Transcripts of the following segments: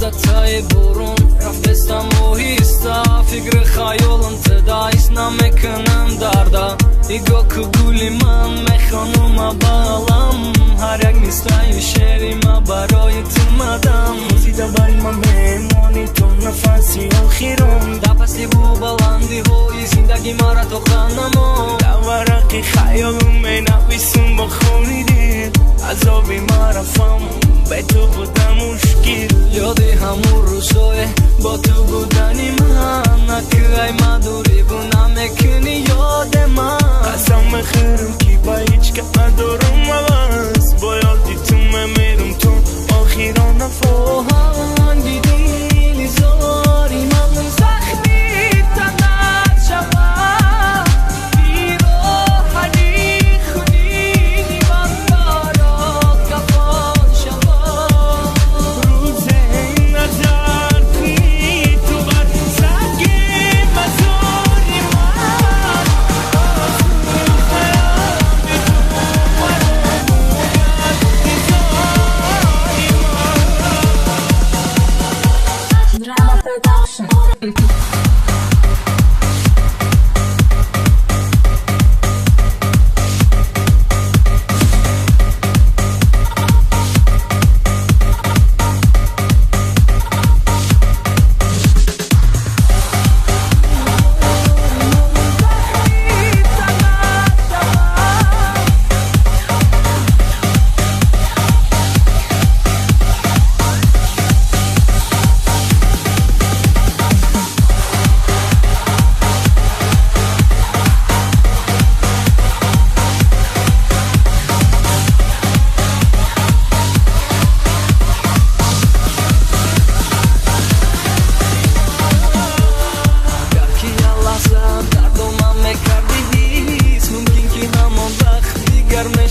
عادتهای برون رفتستم و هیستا فکر خیالم تدایست نمیکنم دردا دیگه که گولی من میخوانم بالم هر یک نیستای شعری ما برای تو مدم زیده بای ما میمانی تو نفسی آخیرم در پستی بو بلندی های زندگی ما را تو خانمو در ورقی خیالم می نویسم با خوریدی عذابی ما رفم به تو بودم مشکل یادی همون روزای با تو بودنی من نکه ای مدوری بو نمیکنی یاد من قسم میخورم که با هیچ که ندارم عوض با یادی تو میمیرم تو آخیرا نفهم آهنگی دیلی زاری من زخمی تنت شما بیروحنی خونی من دارا کفان شما روز نظر کنی تو بر سنگی مزاری من آسون خیابی تو مرا موگرد دیزاری من Drama Production.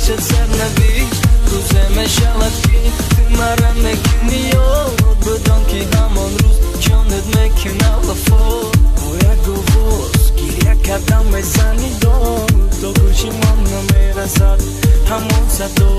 میشه سرنوی روزه میشود که تو مرا میکنی یاد بدان که همان روز جانت میکنه وفا باید گفت گریه کردم میزنی داد دو گوشی من نمیرسد همون صدا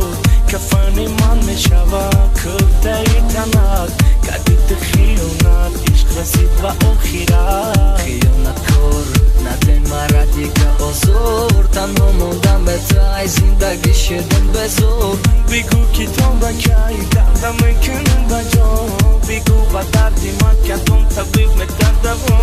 کفانی من میشود کفتهی تنک کدید خیانت عشق رسید و آخیرت خیانت کار نده مرا دیگه آزار تنها موندم به تای زندگی شدم به زور بگو که تو بکی دردم میکنم بجا بگو با دردی من کدوم طبیب میدردم